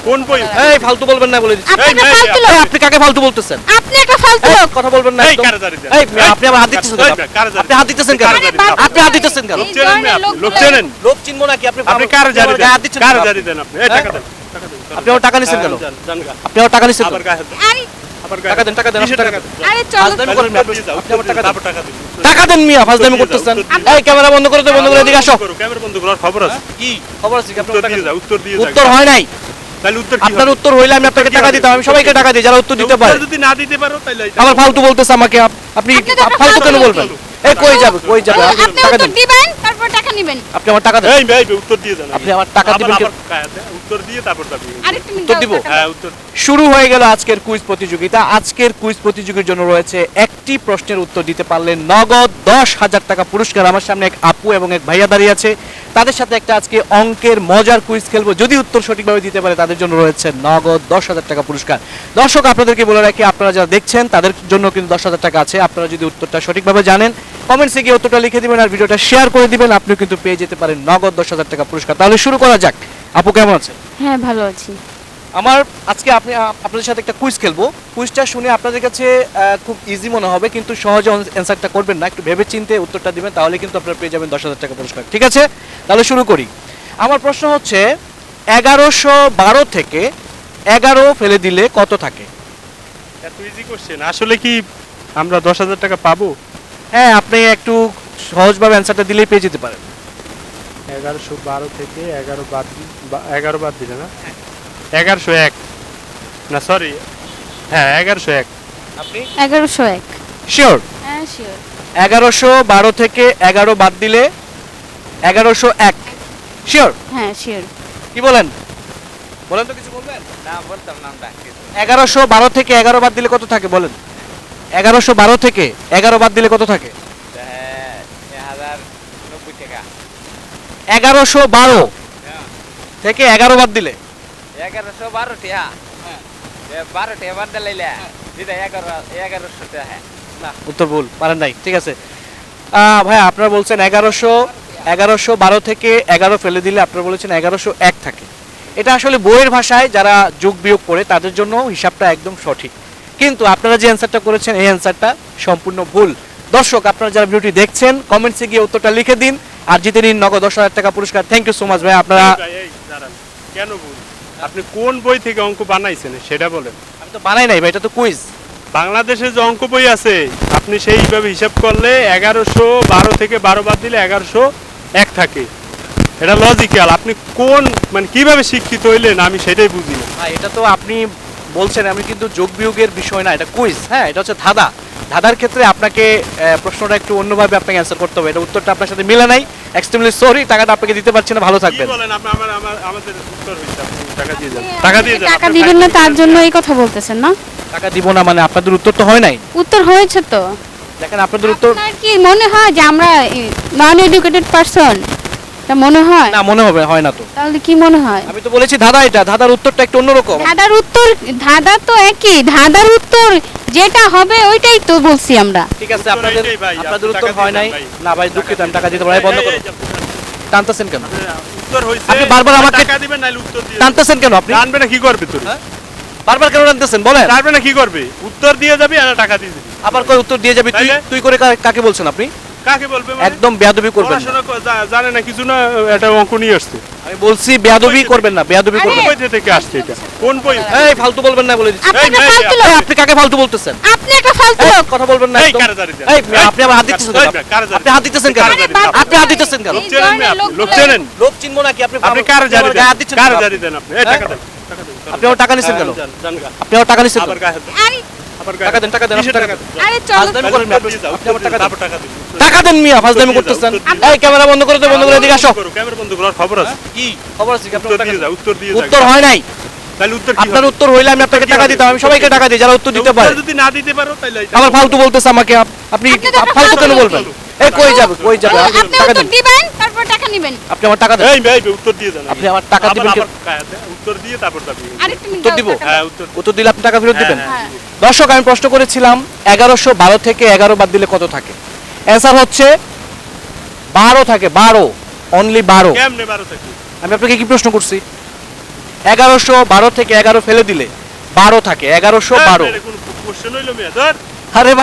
কোন বই? এই ফালতু বলবেন না বলে দিচ্ছি। এই মেয়ে, আপনি কাকে ফালতু বলতেছেন? আপনি একটা ফালতু এই, লোক। কথা বলবেন না এই একদম। কারে জারি দেন? এই আপনি আবার হাত দিতেছেন কেন? আপনি হাত দিতেছেন কেন? আপনি হাত দিতেছেন কেন? লোক চেনেন না আপনি? লোক চেনেন? লোক চিনবো নাকি? আপনি আপনি কারে জারি দেন? হাত দিচ্ছেন কারে কেন? জারি দেন আপনি? এই টাকা দেন। টাকা দেন। আপনি আমার টাকা নিছেন কেন? জান গা। আপনি আমার টাকা নিছেন আবার কেন? গায়ে হাত দেন। আরে আবার গায়ে টাকা দেন, টাকা দেন, কিসের টাকা টাকা দেন। দেন? আরে চলো। ফাজলামি করেন না, আপনি দিয়ে যাও, আপনি আমার টাকা দেন। তারপর টাকা দিন। টাকা দেন মিয়া, ফাজলামি করতেছেন। এই ক্যামেরা বন্ধ করে দে, বন্ধ করে এদিকে আসো। ক্যামেরা বন্ধ করার খবর আছে? কি খবর আছে কি? আপনি উত্তর টাকা দিয়ে দেন। যাও, উত্তর দিয়ে যাও। উত্তর হয় নাই। তাহলে উত্তর কি আপনার হবে? উত্তর হইলে আমি আপনাকে টাকা দিতাম। আমি সবাইকে টাকা দিই যারা উত্তর দিতে পারে। উত্তর যদি না দিতে পারো তাহলে আবার ফালতু বলতেছে আমাকে। আপনি আপনি তো একটা ফালতু কেন ফালতু বলবেন? এই কই যাবে, কই যাবে? আপনি টাকা উত্তর দেন। দিবেন তারপর টাকা নেবেন। আপনি আমার টাকা দেন। এই ভাই উত্তর দিয়ে যান। আপনি আমার টাকা দিবেন কি? উত্তর দিয়ে তারপর যাবি। আরেকটু মিনিট উত্তর দাও, দিব? টাকা দাও। হ্যাঁ উত্তর। শুরু হয়ে গেল আজকের কুইজ প্রতিযোগিতা। আজকের কুইজ প্রতিযোগিতার জন্য রয়েছে একটি প্রশ্নের উত্তর দিতে পারলে নগদ 10,000 টাকা পুরস্কার। আমার সামনে এক আপু এবং এক ভাইয়া দাঁড়িয়ে আছে। তাদের সাথে একটা আজকে অঙ্কের মজার কুইজ খেলবো। যদি উত্তর সঠিকভাবে দিতে পারে তাদের জন্য রয়েছে নগদ 10,000 টাকা পুরস্কার। দর্শক আপনাদেরকে বলে রাখি, আপনারা যারা দেখছেন তাদের জন্য কিন্তু 10,000 টাকা আছে। আপনারা যদি উত্তরটা সঠিকভাবে জানেন কমেন্টসে গিয়ে উত্তরটা লিখে দিবেন আর ভিডিওটা শেয়ার করে দিবেন। আপনিও কিন্তু পেয়ে যেতে পারেন নগদ 10,000 টাকা পুরস্কার। তাহলে শুরু করা যাক। আপু কেমন আছেন? হ্যাঁ ভালো আছি। আমার আজকে আপনাদের সাথে একটা কুইজ খেলবো। কুইজটা শুনে আপনাদের কাছে খুব ইজি মনে হবে, কিন্তু সহজে অ্যান্সারটা করবেন না, একটু ভেবে চিন্তে উত্তরটা দিবেন, তাহলে কিন্তু আপনারা পেয়ে যাবেন 10,000 টাকা পুরস্কার। ঠিক আছে, তাহলে শুরু করি। আমার প্রশ্ন হচ্ছে 1112 থেকে 11 ফেলে দিলে কত থাকে? এত ইজি কোশ্চেন। আসলে কি আমরা 10,000 টাকা পাবো? হ্যাঁ, আপনি একটু সহজভাবে অ্যান্সারটা দিলেই পেয়ে যেতে পারেন। 1112 থেকে 11 বাদ দিলে না? 1101 না সরি, হ্যাঁ 1101। আপনি 1101। শিওর? হ্যাঁ শিওর। 1112 থেকে 11 বাদ দিলে 1101। শিওর? হ্যাঁ শিওর। কি বলেন? বলেন তো, কিছু বলবেন? না বলতাম না আমরা 1112 থেকে 11 বাদ দিলে কত থাকে বলেন? 1112 থেকে 11 বাদ দিলে কত থাকে? 1090 টাকা 1112 থেকে 11 বাদ দিলে 1112 টাকা হ্যাঁ। 12 টাকা বাদ দিলাইলে যেটা 1100 টাকা হ্যাঁ না, উত্তর ভুল, পারেন নাই। ঠিক আছে ভাই, আপনারা বলছেন 1112 থেকে 11 ফেলে দিলে আপনারা বলেছেন 1101 থাকে। এটা আসলে বইয়ের ভাষায় যারা যোগ বিয়োগ করে তাদের জন্য হিসাবটা একদম সঠিক, কিন্তু আপনারা যে অ্যান্সারটা করেছেন এই অ্যান্সারটা সম্পূর্ণ ভুল। দর্শক আপনারা যারা ভিডিওটি দেখছেন কমেন্টসে গিয়ে উত্তরটা লিখে দিন আর জিতে নিন নগদ 10,000 টাকা পুরস্কার। থ্যাংক ইউ সো মাচ ভাই। আপনারা এই দাঁড়ান, কেন ভুল? আপনি কোন বই থেকে অঙ্ক বানাইছেন সেটা বলেন। আমি তো বানাই নাই ভাই, এটা তো কুইজ। বাংলাদেশে যে অঙ্ক বই আছে আপনি সেইভাবে হিসাব করলে 1112 থেকে 12 বাদ দিলে 1101 থাকে। এটা লজিক্যাল। আপনি কোন মানে কিভাবে শিক্ষিত হইলেন আমি সেটাই বুঝি না। ভাই এটা তো আপনি বলছেন, আমি কিন্তু যোগ বিয়োগের বিষয় না, এটা কুইজ। হ্যাঁ, এটা হচ্ছে ধাঁধার ক্ষেত্রে আপনাকে প্রশ্নটা একটু অন্যভাবে আপনাকে অ্যান্সার করতে হবে। এটা উত্তরটা আপনার সাথে মিলে নাই, এক্সট্রিমলি সরি, টাকাটা আপনাকে দিতে পারছি না, ভালো কি থাকবেন। বলেন আপনি? আমাদের উত্তর হইছে আপনি টাকা দিয়ে যান। টাকা দিয়ে যান। টাকা দিবেন না তার জন্য এই কথা বলতেছেন না? টাকা দিব না মানে আপনাদের উত্তর তো হয় নাই। উত্তর হয়েছে তো। দেখেন আপনাদের উত্তর আপনার কি মনে হয় যে আমরা নন এডুকেটেড পারসন? এটা মনে হয়? না, মনে হবে হয় না তো। তাহলে কি মনে হয়? আমি তো বলেছি ধাঁধার উত্তরটা একটু অন্যরকম। ধাঁধা তো একই। ধাঁধার উত্তর যেটা হবে ওইটাই তো বলছি আমরা। ঠিক আছে, উত্তর আপনাদের এইটাই ভাই, আপনাদের আপনি উত্তর টাকা হয় দিয়ে নাই। যান ভাই। না ভাই, দুঃখিত, আমি টাকা দিতে পারি না, বন্ধ করুন। টানতেছেন কেন? উত্তর হইছে। আপনি বারবার আমাকে টাকা দিবেন নাইলে উত্তর দিয়ে টানতেছেন কেন আপনি? জানবে না কি করবে তুই? বারবার কেন টানতেছেন বলেন? জানবে না কি করবে? উত্তর দিয়ে যাবি আর টাকা দিয়ে দিবি। আবার কই উত্তর দিয়ে যাবি? তুই তাইলে? তুই করে কাকে বলছেন আপনি? কাকে বলবে মানে? একদম বেয়াদবি করবেন না। পড়াশোনা জানে না কিছু না, এটা অঙ্ক নিয়ে আসছে। আমি বলছি বেয়াদবি করবেন না, বেয়াদবি আরে, কোন করবেন না। বই থেকে আসছে এটা? কোন বই? এই ফালতু বলবেন না বলে দিচ্ছি। আপনি এই একটা মেয়ে, ফালতু লোক। আপনি কাকে ফালতু বলতেছেন? আপনি একটা ফালতু এই, লোক। কথা বলবেন না এই একদম। কারে জারি দেন? এই আপনি আবার হাত দিতেছেন কেন? কারে জারি আপনি হাত দিতেছেন কেন? কারে জারি দেন? আপনি হাত দিতেছেন কেন? লোক চেনেন না আপনি? লোক চেনেন? লোক চিনবো নাকি? আপনি আপনি কারে জারি আমার দেন? গায়ে হাত দিচ্ছেন কারে কেন? জারি দেন আপনি? এই টাকা দেন। টাকা দেন। আপনি আমার টাকা নিছেন কেন? জান গা। আপনি আমার টাকা নিছেন আবার কেন? গায়ে হাত দেন। আরে আবার টাকা দেন, টাকা দেন, কিসের টাকা টাকা দেন। দেন? আরে চলো। ফাজলামি করেন না, উত্তর দিয়ে যাও, আপনি আমার টাকা দেন। তারপর টাকা দিন। টাকা দেন মিয়া, ফাজলামি উত্তর দিয়ে করতেছেন। যাও, উত্তর দিয়ে এই ক্যামেরা বন্ধ করে দে, বন্ধ করে এদিকে আসো। ক্যামেরা বন্ধ করার খবর আছে? কি খবর আছে কি? আপনি উত্তর আমার টাকা দিয়ে দেন। যাও, উত্তর দিয়ে যাও। উত্তর হয় নাই। তাহলে উত্তর কি আপনার হবে? উত্তর হইলে আমি আপনাকে টাকা দিতাম। আমি সবাইকে টাকা দিই যারা উত্তর দিতে পারে। উত্তর যদি না দিতে পারো তাহলে আবার ফালতু বলতেছে আমাকে। আপনি আপনি তো একটা ফালতু কেন ফালতু বলবেন? এই কই যাবে, কই যাবে? আপনি টাকা উত্তর দেন। দিবেন তারপর টাকা নেবেন। আপনি আমার টাকা দেন। এই ভাই উত্তর দিয়ে যান। আপনি আমার টাকা দিবেন কি? উত্তর দিয়ে তারপর যাবি। আরেকটু মিনিট উত্তর দাও, দিব? টাকা হ্যাঁ দাও। উত্তর। উত্তর দিলে আপনি টাকা ফেরত দিবেন? হ্যাঁ। দর্শক আমি প্রশ্ন করেছিলাম 1112 থেকে 11 বাদ দিলে কত থাকে? অ্যান্সার হচ্ছে 12 থাকে। 12, অনলি 12। কেমনে 12 থেকে? আমি আপনাকে কি প্রশ্ন করছি? 1112 থেকে 11 ফেলে দিলে 12 থাকে, 1112। কোন কোশ্চেন হইলো মেয়ে ধর আরে ভাই